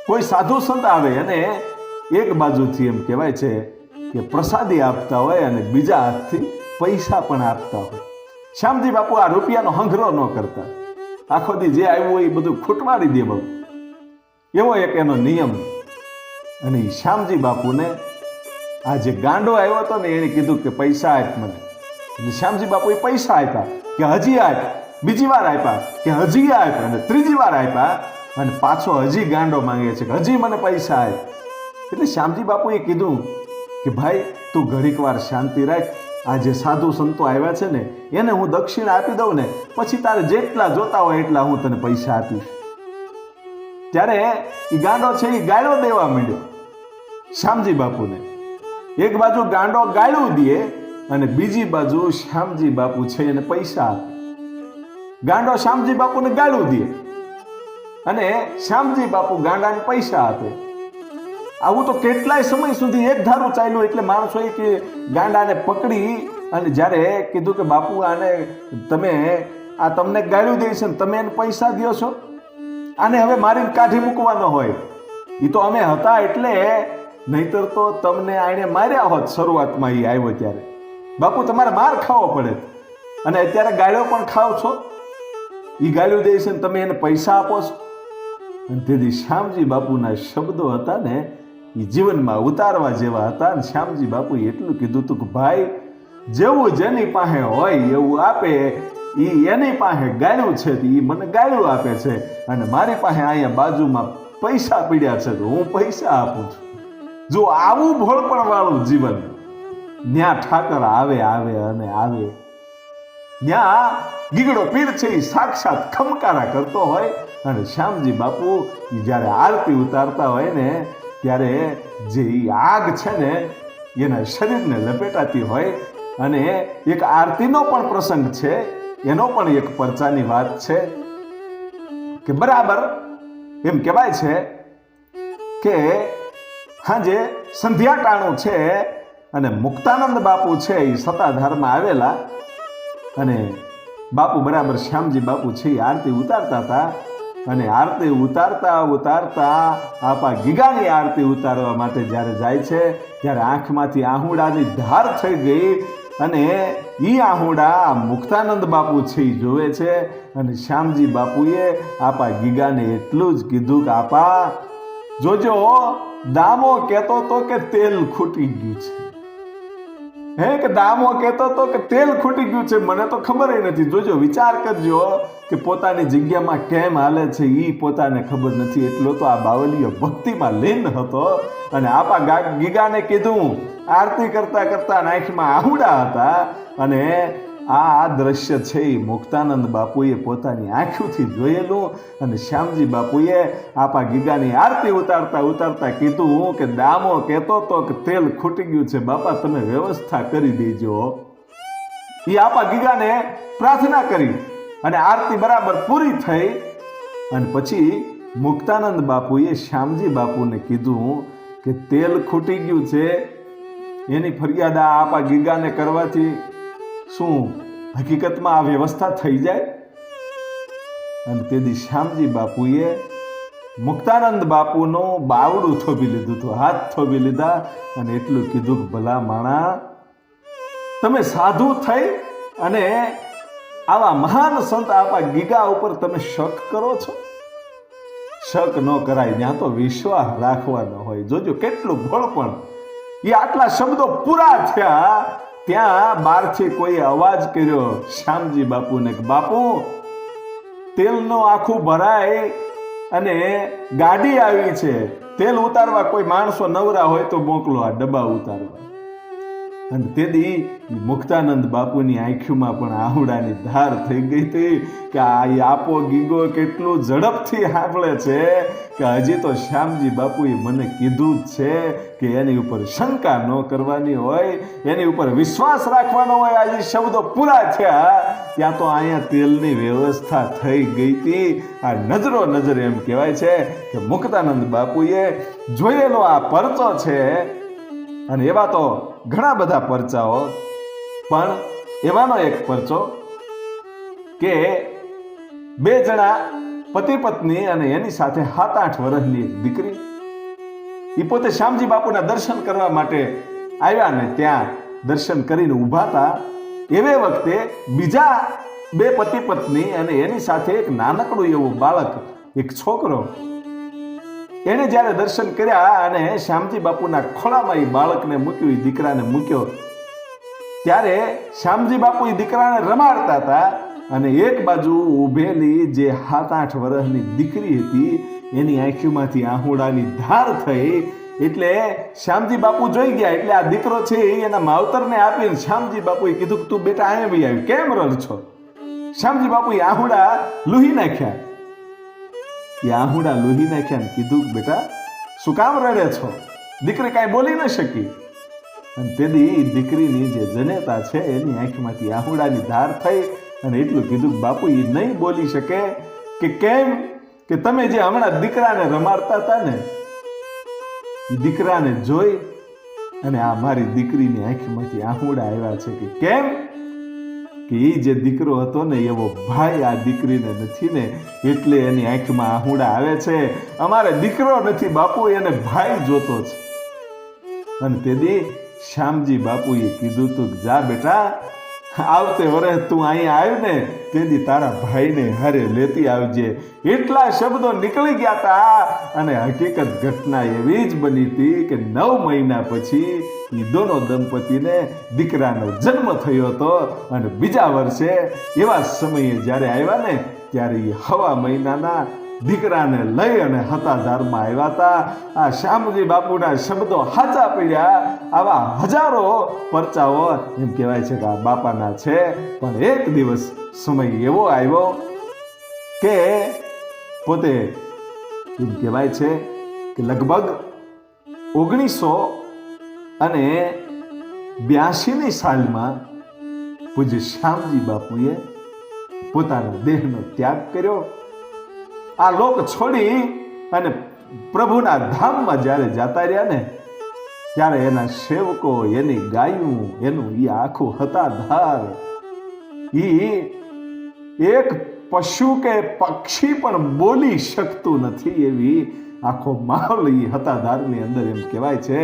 કોઈ સાધુ સંત આવે અને એક બાજુથી એમ કહેવાય છે કે પ્રસાદી આપતા હોય અને બીજા હાથથી પૈસા પણ આપતા હોય. શ્યામજી બાપુ આ રૂપિયાનો હંઘરો ન કરતા, આખો દી જે આવ્યું હોય એ બધું ખૂટવાડી દે બહુ, એવો એક એનો નિયમ. અને શ્યામજી બાપુને આ જે ગાંડો આવ્યો હતો ને એને કીધું કે પૈસા આપ મને. એટલે શ્યામજી બાપુએ પૈસા આપ્યા કે હજી આપ, બીજી વાર આપ્યા કે હજી આપ, અને ત્રીજી વાર આપ્યા અને પાછો હજી ગાંડો માંગે છે કે હજી મને પૈસા આપ. એટલે શ્યામજી બાપુએ કીધું કે ભાઈ તું ઘડીક વાર શાંતિ રાખ, આ જે સાધુ સંતો આવ્યા છે ને એને હું દક્ષિણા આપી દઉં ને પછી તારે જેટલા જોતા હોય એટલા હું તને પૈસા આપીશ. ત્યારે એ ગાંડો છે એ ગાળો દેવા માંડ્યો શ્યામજી બાપુને. એક બાજુ ગાંડો ગાળું દે અને બીજી બાજુ શ્યામજી બાપુ છે એને પૈસા આપે. ગાંડો શ્યામજી બાપુને ગાળું દે અને શ્યામજી બાપુ ગાંડાને પૈસા આપે. આવું તો કેટલાય સમય સુધી એક ધારું ચાલ્યું. એટલે માણસોએ કે ગાંડાને પકડી અને જ્યારે કીધું કે બાપુ આને તમે આ તમને ગાળું દે છે ને તમે એને પૈસા દો છો, આને હવે મારીને કાઢી મૂકવાનો હોય. એ તો અમે હતા એટલે, નહીતર તો તમને આને માર્યા હોત શરૂઆતમાં એ આવ્યો ત્યારે. બાપુ તમારે માર ખાવો પડે, અને અત્યારે ગાળ્યો પણ ખાવ છો. એ ગાળ્યું દે છે ને તમે એને પૈસા આપો છો. અને તેથી શ્યામજી બાપુના શબ્દો હતા ને એ જીવનમાં ઉતારવા જેવા હતા. ને શ્યામજી બાપુએ એટલું કીધું હતું કે ભાઈ, જેવું જેની પાસે હોય એવું આપે. એ એની પાસે ગાળ્યું છે તો એ મને ગાળ્યું આપે છે, અને મારી પાસે અહીંયા બાજુમાં પૈસા પીડ્યા છે તો હું પૈસા આપું છું. જો આવું ભોળપણ વાળું જીવન, ન્યા ઠાકર આવે અને આવે. ન્યા ગીગડો પીર છે એ સાક્ષાત ખમકારા કરતો હોય. અને શ્યામજી બાપુ જ્યારે આરતી ઉતારતા હોય ને ત્યારે જે આગ છે ને એના શરીરને લપેટાતી હોય. અને એક આરતીનો પણ પ્રસંગ છે, એનો પણ એક પરચાની વાત છે કે બરાબર એમ કહેવાય છે કે હાજે સંધ્યા ટાણું છે અને મુક્તાનંદ બાપુ છે એ સતાધારમાં આવેલા. અને બાપુ બરાબર શ્યામજી બાપુ છે એ આરતી ઉતારતા હતા. અને આરતી ઉતારતા આપા ગીગાની આરતી ઉતારવા માટે જ્યારે જાય છે ત્યારે આંખમાંથી આહુડાની ધાર થઈ ગઈ. અને એ આહુડા મુક્તાનંદ બાપુ છે એ જોવે છે. અને શ્યામજી બાપુએ આપા ગીગાને એટલું જ કીધું કે આપા જોજો, દામો કહેતો તો કે તેલ ખૂટી ગયું છે. હે કે દામો કહેતો તો કે તેલ ખૂટી ગયું છે, મને તો ખબર નથી. જોજો, વિચાર કરજો કે પોતાની જગ્યામાં કેમ હાલે છે એ પોતાને ખબર નથી. એટલો તો આ બાવલીઓ ભક્તિમાં લીન હતો. અને આપા ગીગાને કીધું, આરતી કરતા કરતા આંખમાં આહુડા હતા. અને આ દ્રશ્ય છે એ મુક્તાનંદ બાપુએ પોતાની આંખોથી જોયેલું. અને શ્યામજી બાપુએ આપા ગીગાની આરતી ઉતારતા કીધું કે દામો કહેતો તો કે તેલ ખૂટી ગયું છે, બાપા તમે વ્યવસ્થા કરી દેજો. એ આપા ગીગાને પ્રાર્થના કરી અને આરતી બરાબર પૂરી થઈ. અને પછી મુક્તાનંદ બાપુએ શ્યામજી બાપુને કીધું કે તેલ ખૂટી ગયું છે, એની ફરિયાદ આપા ગીગાને કરવાથી શું હકીકતમાં આ વ્યવસ્થા થઈ જાય? અને તેથી શ્યામજી બાપુએ મુક્તાનંદ બાપુનું બાવડું થોભી લીધું હતું, હાથ થોભી લીધા. અને એટલું કીધું કે ભલા માણા, તમે સાધુ થઈ અને આવા મહાન સંત આપા ગીગા ઉપર તમે શક કરો છો? શક ન કરાય, ત્યાં તો વિશ્વાસ રાખવાનો હોય. જોજો કેટલું ભોળપણ. એ આટલા શબ્દો પૂરા થયા ત્યાં બહારથી કોઈ અવાજ કર્યો શ્યામજી બાપુને કે બાપુ, તેલનું આખું ભરાય અને ગાડી આવી છે, તેલ ઉતારવા કોઈ માણસો નવરા હોય તો મોકલો આ ડબ્બા ઉતારવા. અને તેથી મુક્તાનંદ બાપુની આંખોમાં પણ આહુડાની ધાર થઈ ગઈ હતી કે આ આપો ગીગો કેટલું ઝડપથી સાંભળે છે કે હજી તો શ્યામજી બાપુએ મને કીધું જ છે કે એની ઉપર શંકા ન કરવાની હોય, એની ઉપર વિશ્વાસ રાખવાનો હોય. આજે શબ્દો પૂરા થયા ત્યાં તો અહીંયા તેલની વ્યવસ્થા થઈ ગઈ હતી. આ નજરો નજર એમ કહેવાય છે કે મુક્તાનંદ બાપુએ જોયેલો આ પરચો છે. અને એવા તો ઘણા બધા પરચાઓ, પણ એવાનો એક પરચો કે બે જણા પતિ પત્ની અને એની સાથે 7-8 વર્ષની એક દીકરી, એ પોતે શ્યામજી બાપુના દર્શન કરવા માટે આવ્યા ને ત્યાં દર્શન કરીને ઊભા હતા. એવે વખતે બીજા બે પતિ પત્ની અને એની સાથે એક નાનકડું એવું બાળક, એક છોકરો, એને જ્યારે દર્શન કર્યા અને શ્યામજી બાપુના ખોળામાં એ બાળકને મૂક્યું, એ દીકરાને મૂક્યો, ત્યારે શ્યામજી બાપુ એ દીકરાને રમાડતા હતા. અને એક બાજુ ઊભેલી જે 7-8 વર્ષની દીકરી હતી એની આંખોમાંથી આહુડાની ધાર થઈ. એટલે શ્યામજી બાપુ જોઈ ગયા. એટલે આ દીકરો છે એ એના માવતરને આપીને શ્યામજી બાપુએ કીધું કે તું બેટા અહીંયા બી આવી, કેમ રડ છો? શ્યામજી બાપુએ આહુડા લૂહી નાખ્યા. એ આહુડા લૂહી નાખ્યા ને કીધું બેટા શું કામ રડે છો? દીકરી કાંઈ બોલી ન શકી. અને તેથી દીકરીની જે જનેતા છે એની આંખમાંથી આહુડાની ધાર થઈ. અને એટલું કીધું બાપુ એ નહીં બોલી શકે કે કેમ? કે તમે જે હમણાં દીકરાને રમાડતા હતા ને, એ દીકરાને જોઈ અને આ મારી દીકરીની આંખમાંથી આહુડા આવ્યા છે. કે કેમ? કે એ જે દીકરો હતો ને એવો ભાઈ આ દીકરીને નથી ને, એટલે એની આંખમાં આહુડા આવે છે. અમારે દીકરો નથી બાપુ, એને ભાઈ જોતો છે. અને તેથી શ્યામજી બાપુએ કીધું તું કે જા બેટા, આવતે વર્ષ તું અહીંયા આવ્યું ને તેથી તારા ભાઈને હારે લેતી આવજે. એટલા શબ્દો નીકળી ગયા હતા અને હકીકત ઘટના એવી જ બની હતી કે 9 મહિના પછી એ દોનો દંપતીને દીકરાનો જન્મ થયો હતો. અને બીજા વર્ષે એવા સમયે જ્યારે આવ્યા ને ત્યારે એ 6 મહિનાના દીકરાને લઈ અને હતાધારમાં આવ્યા હતા. આ શ્યામજી બાપુના શબ્દો હાચા પડ્યા. આવા હજારો પરચાઓ એમ કહેવાય છે કે આ બાપાના છે. પણ એક દિવસ સમય એવો આવ્યો કે પોતે એમ કહેવાય છે કે લગભગ 1982ની સાલમાં પૂજ્ય શ્યામજી બાપુએ પોતાના દેહનો ત્યાગ કર્યો. આ લોક છોડી અને પ્રભુના ધામમાં જ્યારે જતા રહ્યા ને ત્યારે એના સેવકો, એની ગાયું, એનું એ આખું હતાધાર, એક પશુ કે પક્ષી પણ બોલી શકતું નથી એવી આખો માહોલ એ હતાધારની અંદર એમ કહેવાય છે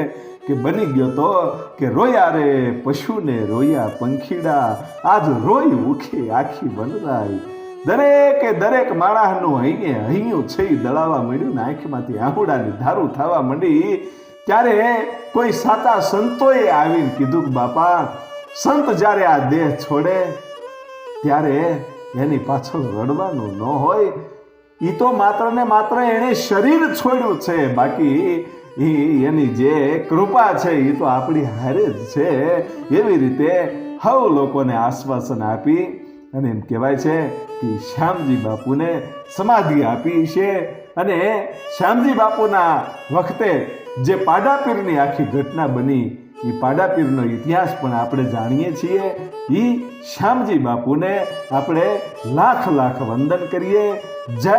કે બની ગયો તો કે રોયા રે પશુને રોયા પંખીડા, આજ રોઈ ઉખી આખી વનરાઈ. દરેક માણસનું હૈયું છે દળાવા માંડ્યું ને આંખમાંથી આહુડાની ધારું થવા માંડી. ત્યારે કોઈ સાચા સંતોએ આવીને કીધું કે બાપા, સંત જ્યારે આ દેહ છોડે ત્યારે એની પાછળ રડવાનું ન હોય. એ તો માત્ર ને માત્ર એણે શરીર છોડ્યું છે, બાકી એની જે કૃપા છે એ તો આપણી હારે જ છે. એવી રીતે હવ લોકોને આશ્વાસન આપી અને એમ કહેવાય છે કે શ્યામજી બાપુને સમાધિ આપી છે. અને શ્યામજી બાપુના વખતે જે પાડાપીરની આખી ઘટના બની એ પાડાપીરનો ઇતિહાસ પણ આપણે જાણીએ છીએ. એ શ્યામજી બાપુને આપણે લાખ વંદન કરીએ. જય